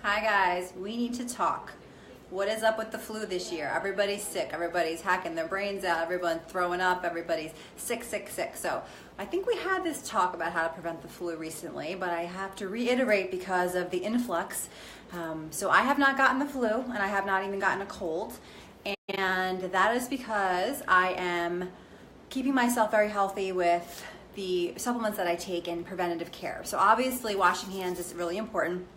Hi guys, we need to talk. What is up with the flu this year? Everybody's sick, everybody's hacking their brains out, everyone's throwing up, everybody's sick. So I think we had this talk about how to prevent the flu recently, but I have to reiterate because of the influx. So I have not gotten the flu and I have not even gotten a cold. And that is because I am keeping myself very healthy with the supplements that I take in preventative care. So obviously washing hands is really important.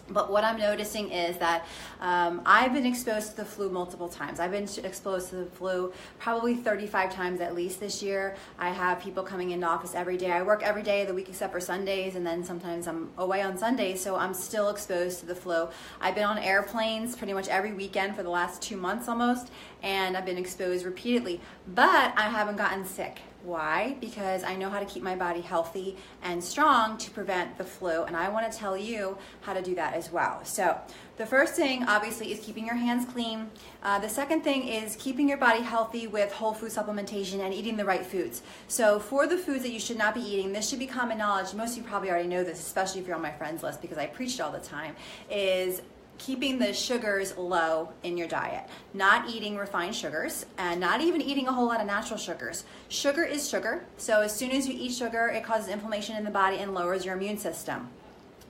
But what I'm noticing is that I've been exposed to the flu multiple times. I've been exposed to the flu probably 35 times at least this year. I have people coming into office every day. I work every day of the week except for Sundays, and then sometimes I'm away on Sundays, so I'm still exposed to the flu. I've been on airplanes pretty much every weekend for the last 2 months almost, and I've been exposed repeatedly, but I haven't gotten sick. Why? Because I know how to keep my body healthy and strong to prevent the flu, and I want to tell you how to do that as well. So the first thing obviously is keeping your hands clean. The second thing is keeping your body healthy with whole food supplementation and eating the right foods. So for the foods that you should not be eating, this should be common knowledge. Most of you probably already know this, especially if you're on my friends list because I preach it all the time, is keeping the sugars low in your diet. Not eating refined sugars and not even eating a whole lot of natural sugars. Sugar is sugar, so as soon as you eat sugar, it causes inflammation in the body and lowers your immune system.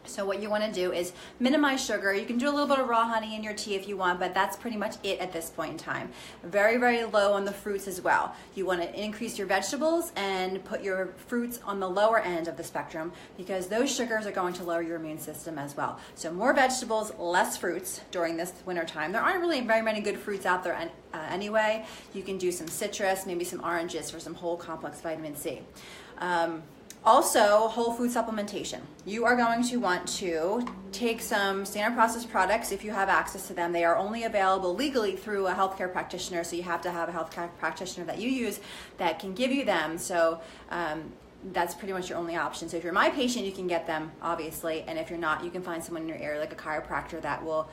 So what you want to do is minimize sugar. You can do a little bit of raw honey in your tea if you want, but that's pretty much it at this point in time. Very, very low on the fruits as well. You want to increase your vegetables and put your fruits on the lower end of the spectrum because those sugars are going to lower your immune system as well. So more vegetables, less fruits during this winter time. There aren't really very many good fruits out there anyway. You can do some citrus, maybe some oranges for some whole complex vitamin C. Also, whole food supplementation. You are going to want to take some standard processed products if you have access to them. They are only available legally through a healthcare practitioner, so you have to have a healthcare practitioner that you use that can give you them. So that's pretty much your only option. So if you're my patient, you can get them, obviously, and if you're not, you can find someone in your area, like a chiropractor, that will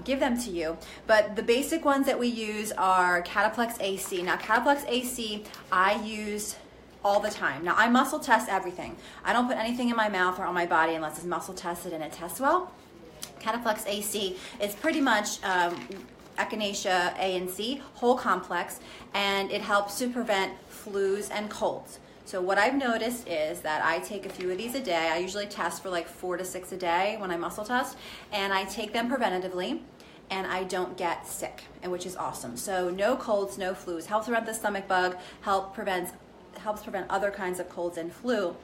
give them to you. But the basic ones that we use are Cataplex AC. Now, Cataplex AC, I use all the time. Now, I muscle test everything. I don't put anything in my mouth or on my body unless it's muscle tested and it tests well. Cataplex AC is pretty much Echinacea A and C, whole complex, and it helps to prevent flus and colds. So what I've noticed is that I take a few of these a day. I usually test for like 4 to 6 a day when I muscle test, and I take them preventatively, and I don't get sick, and which is awesome. So no colds, no flus. Helps prevent the stomach bug, helps prevent other kinds of colds and flu,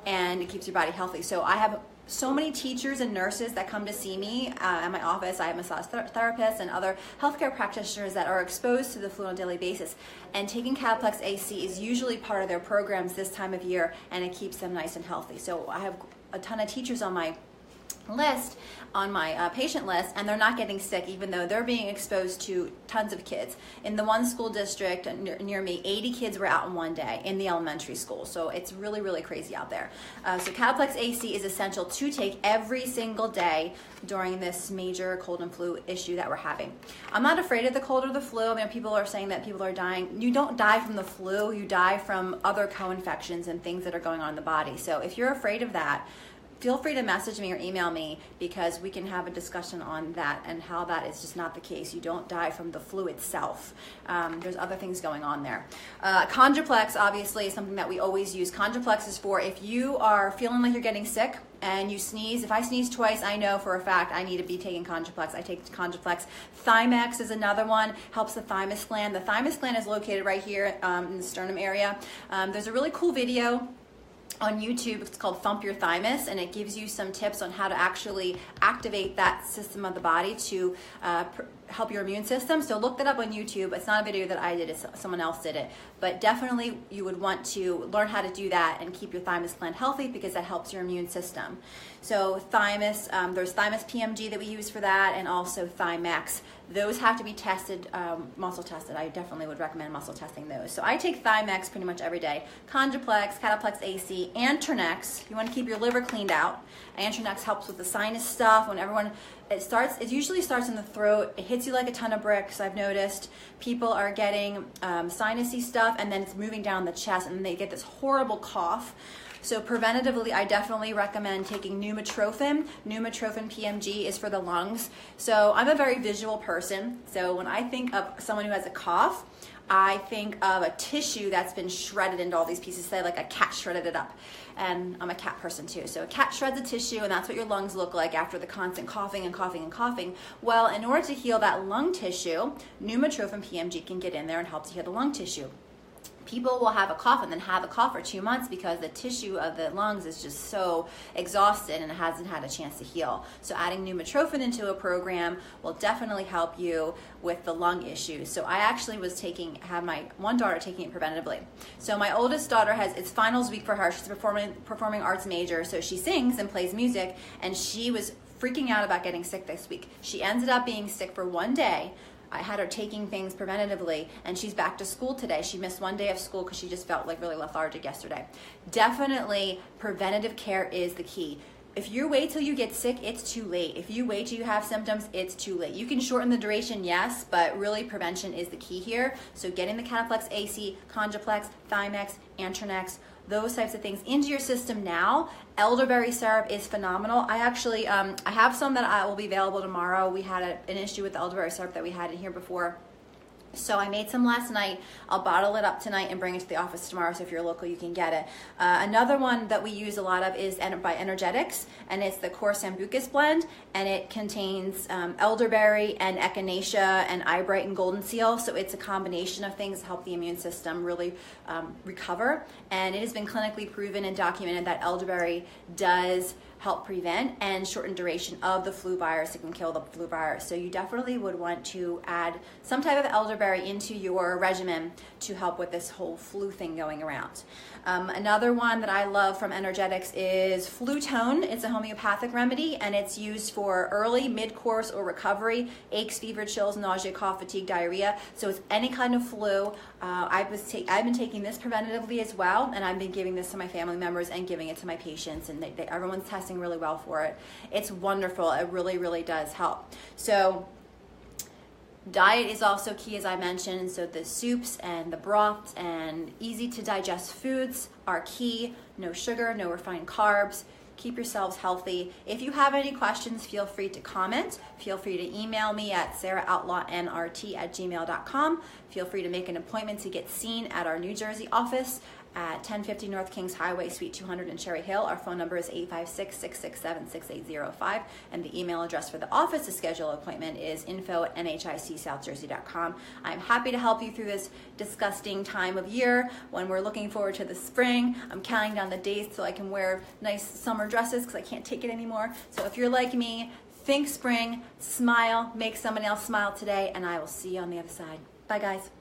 and it keeps your body healthy. So I have so many teachers and nurses that come to see me at my office. I have massage therapists and other healthcare practitioners that are exposed to the flu on a daily basis, and taking Cataplex AC is usually part of their programs this time of year, and it keeps them nice and healthy. So I have a ton of teachers on my list, on my patient list, and they're not getting sick even though they're being exposed to tons of kids. In the one school district near me, 80 kids were out in one day in the elementary school. So it's really, really crazy out there. So Cataplex AC is essential to take every single day during this major cold and flu issue that we're having. I'm not afraid of the cold or the flu. I mean, people are saying that people are dying. You don't die from the flu, you die from other co-infections and things that are going on in the body. So if you're afraid of that, feel free to message me or email me because we can have a discussion on that and how that is just not the case. You don't die from the flu itself. There's other things going on there. Chondroplex, obviously, is something that we always use. Chondroplex is for if you are feeling like you're getting sick and you sneeze. If I sneeze twice, I know for a fact I need to be taking Chondroplex. I take Chondroplex. Thymex is another one, helps the thymus gland. The thymus gland is located right here in the sternum area. There's a really cool video on YouTube. It's called Thump Your Thymus, and it gives you some tips on how to actually activate that system of the body to help your immune system. So look that up on YouTube. It's not a video that I did, it's someone else did it. But definitely you would want to learn how to do that and keep your thymus gland healthy because that helps your immune system. So thymus, there's Thymus PMG that we use for that, and also Thymex. Those have to be tested, muscle tested. I definitely would recommend muscle testing those. So I take Thymex pretty much every day. Chondroplex, Cataplex AC, Antronex. You want to keep your liver cleaned out. Antronex helps with the sinus stuff. When everyone, it usually starts in the throat. It hits you like a ton of bricks. I've noticed people are getting sinusy stuff, and then it's moving down the chest, and they get this horrible cough. So preventatively, I definitely recommend taking pneumotrophin. Pneumotrophin PMG is for the lungs. So I'm a very visual person. So when I think of someone who has a cough, I think of a tissue that's been shredded into all these pieces, say like a cat shredded it up. And I'm a cat person too. So a cat shreds a tissue, and that's what your lungs look like after the constant coughing and coughing and coughing. Well, in order to heal that lung tissue, pneumotrophin PMG can get in there and help to heal the lung tissue. People will have a cough and then have a cough for 2 months because the tissue of the lungs is just so exhausted and it hasn't had a chance to heal. So adding pneumotrophin into a program will definitely help you with the lung issues. So I actually have my one daughter taking it preventatively. So my oldest daughter it's finals week for her. She's a performing arts major, so she sings and plays music, and she was freaking out about getting sick this week. She ended up being sick for 1 day. I had her taking things preventatively, and she's back to school today. She missed 1 day of school because she just felt like really lethargic yesterday. Definitely preventative care is the key. If you wait till you get sick, it's too late. If you wait till you have symptoms, it's too late. You can shorten the duration, yes, but really prevention is the key here. So getting the Cantaflex AC, Conjaplex, Thymex, Antranex, those types of things into your system now. Elderberry syrup is phenomenal. I actually, I have some that will be available tomorrow. We had an issue with the elderberry syrup that we had in here before. So I made some last night. I'll bottle it up tonight and bring it to the office tomorrow, so if you're local, you can get it. Another one that we use a lot of is by Energetics, and it's the Core Sambucus blend, and it contains elderberry and echinacea and eyebright and golden seal, so it's a combination of things to help the immune system really recover. And it has been clinically proven and documented that elderberry does help prevent and shorten duration of the flu virus. It can kill the flu virus. So you definitely would want to add some type of elderberry into your regimen to help with this whole flu thing going around. Another one that I love from Energetics is Flutone. It's a homeopathic remedy, and it's used for early, mid-course, or recovery, aches, fever, chills, nausea, cough, fatigue, diarrhea. So it's any kind of flu. I've been taking this preventatively as well, and I've been giving this to my family members and giving it to my patients, and everyone's testing really well for it. It's wonderful. It really, really does help. So diet is also key, as I mentioned. So the soups and the broths and easy to digest foods are key. No sugar, no refined carbs. Keep yourselves healthy. If you have any questions, feel free to comment. Feel free to email me at sarahoutlawNRT@gmail.com. Feel free to make an appointment to get seen at our New Jersey office at 1050 North Kings Highway, Suite 200 in Cherry Hill. Our phone number is 856-667-6805, and the email address for the office to schedule an appointment is info@nhicSouthJersey.com. I'm happy to help you through this disgusting time of year when we're looking forward to the spring. I'm counting down the days so I can wear nice summer dresses because I can't take it anymore. So if you're like me, think spring, smile, make somebody else smile today, and I will see you on the other side. Bye, guys.